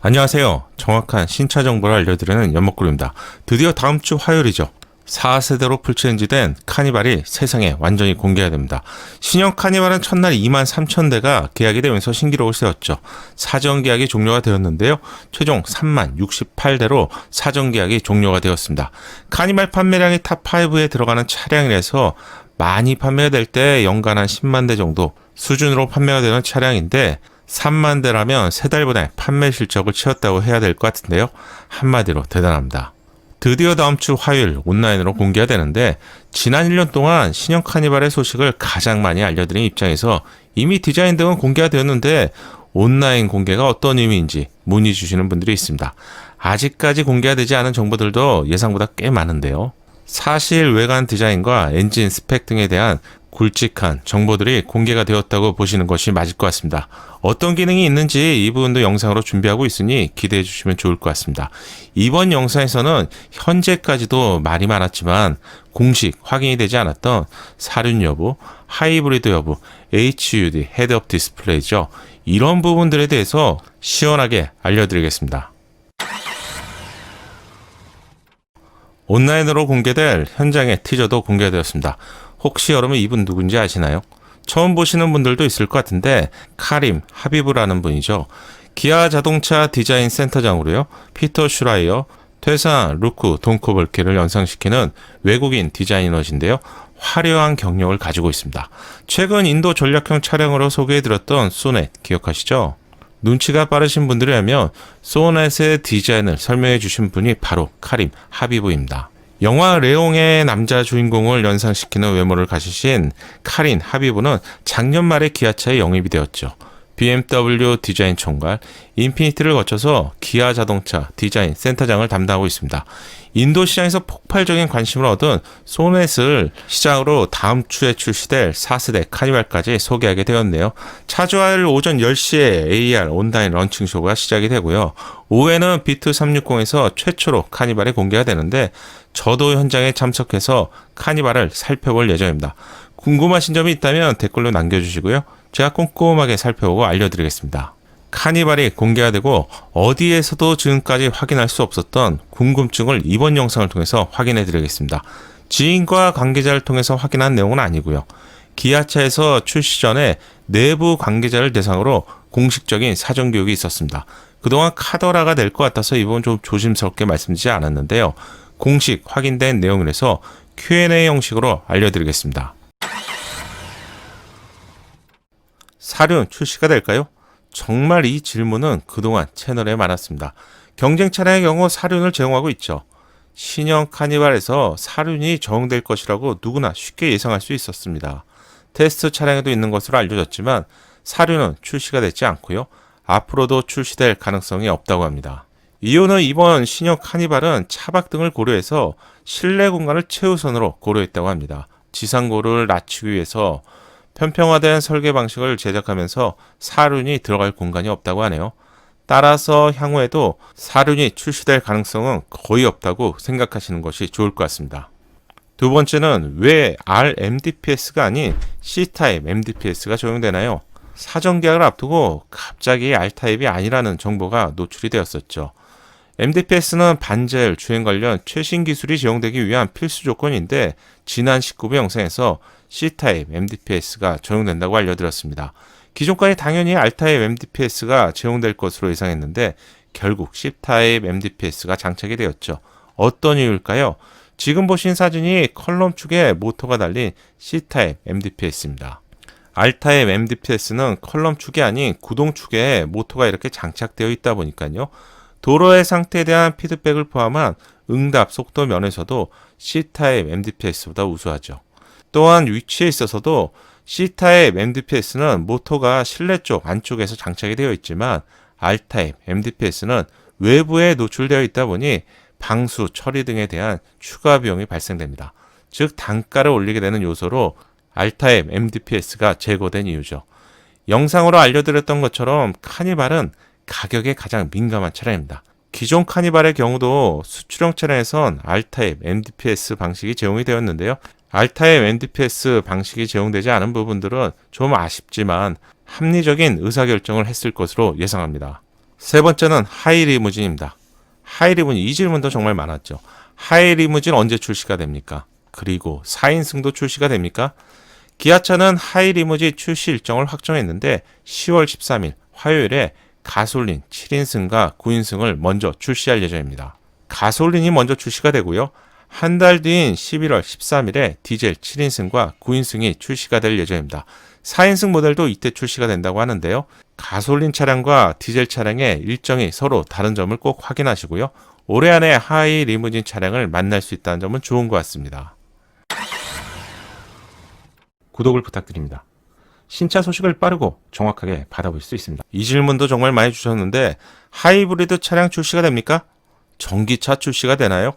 안녕하세요. 정확한 신차 정보를 알려드리는 연목구루입니다. 드디어 다음 주 화요일이죠. 4세대로 풀체인지된 카니발이 세상에 완전히 공개가 됩니다. 신형 카니발은 첫날 23,000대가 계약이 되면서 신기록을 세웠죠. 사전 계약이 종료가 되었는데요. 최종 30,068대로 사전 계약이 종료가 되었습니다. 카니발 판매량이 탑5에 들어가는 차량이라서 많이 판매가 될 때 연간 한 10만 대 정도 수준으로 판매가 되는 차량인데 3만 대라면 3달 만에 판매 실적을 채웠다고 해야 될 것 같은데요. 한마디로 대단합니다. 드디어 다음 주 화요일 온라인으로 공개가 되는데 지난 1년 동안 신형 카니발의 소식을 가장 많이 알려드린 입장에서 이미 디자인 등은 공개가 되었는데 온라인 공개가 어떤 의미인지 문의 주시는 분들이 있습니다. 아직까지 공개가 되지 않은 정보들도 예상보다 꽤 많은데요. 사실 외관 디자인과 엔진 스펙 등에 대한 굵직한 정보들이 공개가 되었다고 보시는 것이 맞을 것 같습니다. 어떤 기능이 있는지 이 부분도 영상으로 준비하고 있으니 기대해 주시면 좋을 것 같습니다. 이번 영상에서는 현재까지도 말이 많았지만 공식 확인이 되지 않았던 사륜 여부, 하이브리드 여부, HUD, 헤드업 디스플레이죠. 이런 부분들에 대해서 시원하게 알려드리겠습니다. 온라인으로 공개될 현장의 티저도 공개되었습니다. 혹시 여러분 이분 누군지 아시나요? 처음 보시는 분들도 있을 것 같은데 카림 하비브라는 분이죠. 기아 자동차 디자인 센터장으로요. 피터 슈라이어, 퇴사 루크 돈코볼키를 연상시키는 외국인 디자이너신데요. 화려한 경력을 가지고 있습니다. 최근 인도 전략형 차량으로 소개해드렸던 소넷 기억하시죠? 눈치가 빠르신 분들이라면 소넷의 디자인을 설명해 주신 분이 바로 카림 하비브입니다. 영화 레옹의 남자 주인공을 연상시키는 외모를 가지신 카린 하비브는 작년 말에 기아차에 영입이 되었죠. BMW 디자인 총괄, 인피니티를 거쳐서 기아 자동차 디자인 센터장을 담당하고 있습니다. 인도 시장에서 폭발적인 관심을 얻은 소넷을 시장으로 다음 주에 출시될 4세대 카니발까지 소개하게 되었네요. 차주화일 오전 10시에 AR 온라인 런칭쇼가 시작이 되고요. 오후에는 비트360에서 최초로 카니발이 공개가 되는데 저도 현장에 참석해서 카니발을 살펴볼 예정입니다. 궁금하신 점이 있다면 댓글로 남겨주시고요. 제가 꼼꼼하게 살펴보고 알려드리겠습니다. 카니발이 공개가 되고 어디에서도 지금까지 확인할 수 없었던 궁금증을 이번 영상을 통해서 확인해 드리겠습니다. 지인과 관계자를 통해서 확인한 내용은 아니고요. 기아차에서 출시 전에 내부 관계자를 대상으로 공식적인 사전교육이 있었습니다. 그동안 카더라가 될 것 같아서 이 부분 좀 조심스럽게 말씀드리지 않았는데요. 공식 확인된 내용이라서 Q&A 형식으로 알려드리겠습니다. 사륜 출시가 될까요? 정말 이 질문은 그동안 채널에 많았습니다. 경쟁 차량의 경우 사륜을 제공하고 있죠. 신형 카니발에서 사륜이 적용될 것이라고 누구나 쉽게 예상할 수 있었습니다. 테스트 차량에도 있는 것으로 알려졌지만 사륜은 출시가 되지 않고요. 앞으로도 출시될 가능성이 없다고 합니다. 이유는 이번 신형 카니발은 차박 등을 고려해서 실내 공간을 최우선으로 고려했다고 합니다. 지상고를 낮추기 위해서 편평화된 설계 방식을 제작하면서 사륜이 들어갈 공간이 없다고 하네요. 따라서 향후에도 사륜이 출시될 가능성은 거의 없다고 생각하시는 것이 좋을 것 같습니다. 두 번째는 왜 RMDPS가 아닌 C타입 MDPS가 적용되나요? 사전 계약을 앞두고 갑자기 R타입이 아니라는 정보가 노출이 되었었죠. MDPS는 반자율 주행 관련 최신 기술이 적용되기 위한 필수 조건인데 지난 19부 영상에서 C타입 MDPS가 적용된다고 알려드렸습니다. 기존까지 당연히 R타입 MDPS가 적용될 것으로 예상했는데 결국 C타입 MDPS가 장착이 되었죠. 어떤 이유일까요? 지금 보신 사진이 컬럼 축에 모터가 달린 C타입 MDPS입니다. R타입 MDPS는 컬럼 축이 아닌 구동 축에 모터가 이렇게 장착되어 있다 보니까요. 도로의 상태에 대한 피드백을 포함한 응답 속도 면에서도 C타입 MDPS보다 우수하죠. 또한 위치에 있어서도 C타입 MDPS는 모터가 실내 쪽 안쪽에서 장착이 되어 있지만 R타입 MDPS는 외부에 노출되어 있다 보니 방수, 처리 등에 대한 추가 비용이 발생됩니다. 즉 단가를 올리게 되는 요소로 R타입 MDPS가 제거된 이유죠. 영상으로 알려드렸던 것처럼 카니발은 가격에 가장 민감한 차량입니다. 기존 카니발의 경우도 수출형 차량에선 R타입 MDPS 방식이 제공이 되었는데요. R타입 MDPS 방식이 제공되지 않은 부분들은 좀 아쉽지만 합리적인 의사결정을 했을 것으로 예상합니다. 세 번째는 하이리무진입니다. 하이리무진, 이 질문도 정말 많았죠. 하이리무진 언제 출시가 됩니까? 그리고 4인승도 출시가 됩니까? 기아차는 하이리무진 출시 일정을 확정했는데 10월 13일 화요일에 가솔린 7인승과 9인승을 먼저 출시할 예정입니다. 가솔린이 먼저 출시가 되고요. 한 달 뒤인 11월 13일에 디젤 7인승과 9인승이 출시가 될 예정입니다. 4인승 모델도 이때 출시가 된다고 하는데요. 가솔린 차량과 디젤 차량의 일정이 서로 다른 점을 꼭 확인하시고요. 올해 안에 하이 리무진 차량을 만날 수 있다는 점은 좋은 것 같습니다. 구독을 부탁드립니다. 신차 소식을 빠르고 정확하게 받아볼 수 있습니다. 이 질문도 정말 많이 주셨는데 하이브리드 차량 출시가 됩니까? 전기차 출시가 되나요?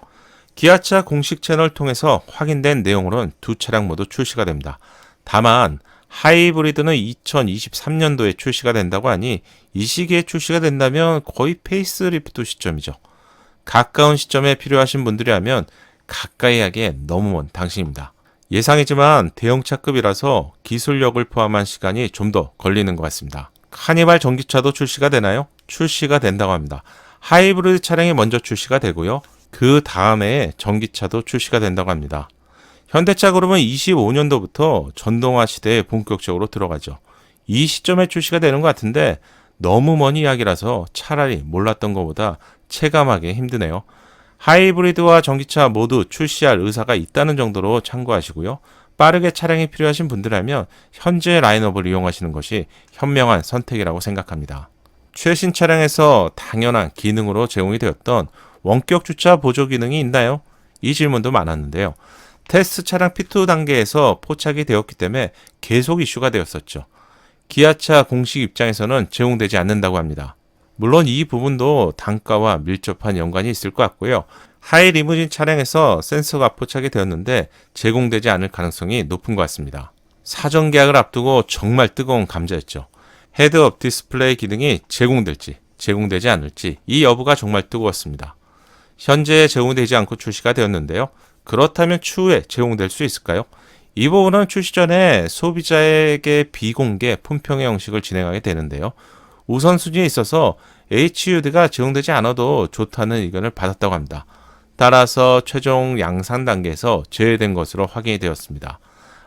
기아차 공식 채널 통해서 확인된 내용으로는 두 차량 모두 출시가 됩니다. 다만 하이브리드는 2023년도에 출시가 된다고 하니 이 시기에 출시가 된다면 거의 페이스리프트 시점이죠. 가까운 시점에 필요하신 분들이라면 가까이 하기에 너무 먼 당신입니다. 예상이지만 대형차급이라서 기술력을 포함한 시간이 좀 더 걸리는 것 같습니다. 카니발 전기차도 출시가 되나요? 출시가 된다고 합니다. 하이브리드 차량이 먼저 출시가 되고요. 그 다음에 전기차도 출시가 된다고 합니다. 현대차 그룹은 25년도부터 전동화 시대에 본격적으로 들어가죠. 이 시점에 출시가 되는 것 같은데 너무 먼 이야기라서 차라리 몰랐던 것보다 체감하기 힘드네요. 하이브리드와 전기차 모두 출시할 의사가 있다는 정도로 참고하시고요. 빠르게 차량이 필요하신 분들이라면 현재 라인업을 이용하시는 것이 현명한 선택이라고 생각합니다. 최신 차량에서 당연한 기능으로 제공이 되었던 원격 주차 보조 기능이 있나요? 이 질문도 많았는데요. 테스트 차량 P2 단계에서 포착이 되었기 때문에 계속 이슈가 되었었죠. 기아차 공식 입장에서는 제공되지 않는다고 합니다. 물론 이 부분도 단가와 밀접한 연관이 있을 것 같고요. 하이 리무진 차량에서 센서가 포착이 되었는데 제공되지 않을 가능성이 높은 것 같습니다. 사전 계약을 앞두고 정말 뜨거운 감자였죠. 헤드업 디스플레이 기능이 제공될지 제공되지 않을지 이 여부가 정말 뜨거웠습니다. 현재 제공되지 않고 출시가 되었는데요. 그렇다면 추후에 제공될 수 있을까요? 이 부분은 출시 전에 소비자에게 비공개 품평의 형식을 진행하게 되는데요. 우선순위에 있어서 HUD가 제공되지 않아도 좋다는 의견을 받았다고 합니다. 따라서 최종 양산 단계에서 제외된 것으로 확인이 되었습니다.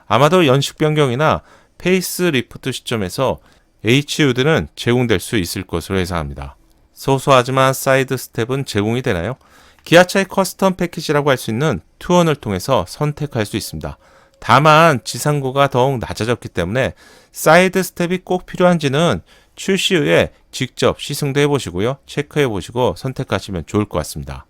아마도 연식 변경이나 페이스 리프트 시점에서 HUD는 제공될 수 있을 것으로 예상합니다. 소소하지만 사이드 스텝은 제공이 되나요? 기아차의 커스텀 패키지라고 할 수 있는 투원을 통해서 선택할 수 있습니다. 다만 지상고가 더욱 낮아졌기 때문에 사이드 스텝이 꼭 필요한지는 출시 후에 직접 시승도 해보시고요. 체크해보시고 선택하시면 좋을 것 같습니다.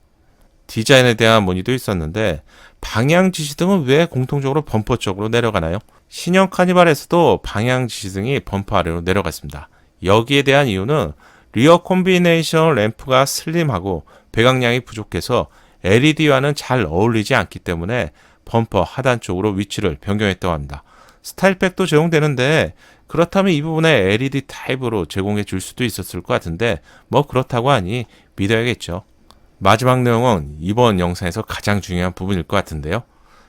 디자인에 대한 문의도 있었는데 방향 지시등은 왜 공통적으로 범퍼 쪽으로 내려가나요? 신형 카니발에서도 방향 지시등이 범퍼 아래로 내려갔습니다. 여기에 대한 이유는 리어 콤비네이션 램프가 슬림하고 배각량이 부족해서 LED와는 잘 어울리지 않기 때문에 범퍼 하단 쪽으로 위치를 변경했다고 합니다. 스타일백도 제공되는데 그렇다면 이 부분에 LED 타입으로 제공해 줄 수도 있었을 것 같은데 뭐 그렇다고 하니 믿어야겠죠. 마지막 내용은 이번 영상에서 가장 중요한 부분일 것 같은데요.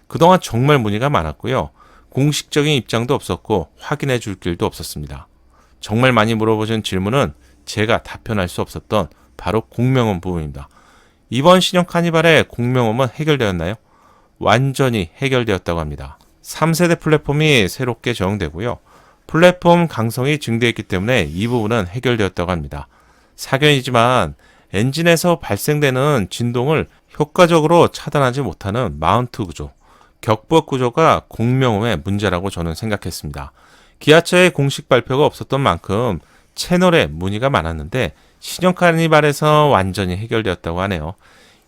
그동안 정말 문의가 많았고요. 공식적인 입장도 없었고 확인해 줄 길도 없었습니다. 정말 많이 물어보신 질문은 제가 답변할 수 없었던 바로 공명음 부분입니다. 이번 신형 카니발의 공명음은 해결되었나요? 완전히 해결되었다고 합니다. 3세대 플랫폼이 새롭게 적용되고요. 플랫폼 강성이 증대했기 때문에 이 부분은 해결되었다고 합니다. 사견이지만 엔진에서 발생되는 진동을 효과적으로 차단하지 못하는 마운트 구조, 격부업 구조가 공명음의 문제라고 저는 생각했습니다. 기아차의 공식 발표가 없었던 만큼 채널에 문의가 많았는데 신형 카니발에서 완전히 해결되었다고 하네요.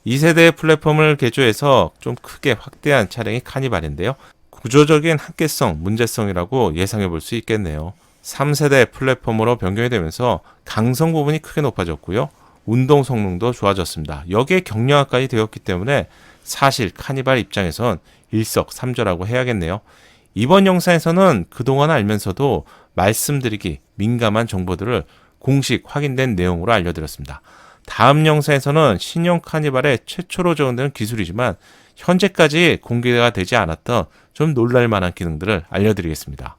2세대의 플랫폼을 개조해서 좀 크게 확대한 차량이 카니발인데요. 구조적인 한계성, 문제성이라고 예상해 볼 수 있겠네요. 3세대 플랫폼으로 변경이 되면서 강성 부분이 크게 높아졌고요. 운동 성능도 좋아졌습니다. 여기에 경량화까지 되었기 때문에 사실 카니발 입장에선 일석삼조라고 해야겠네요. 이번 영상에서는 그동안 알면서도 말씀드리기 민감한 정보들을 공식 확인된 내용으로 알려드렸습니다. 다음 영상에서는 신형 카니발의 최초로 적용되는 기술이지만 현재까지 공개가 되지 않았던 좀 놀랄만한 기능들을 알려드리겠습니다.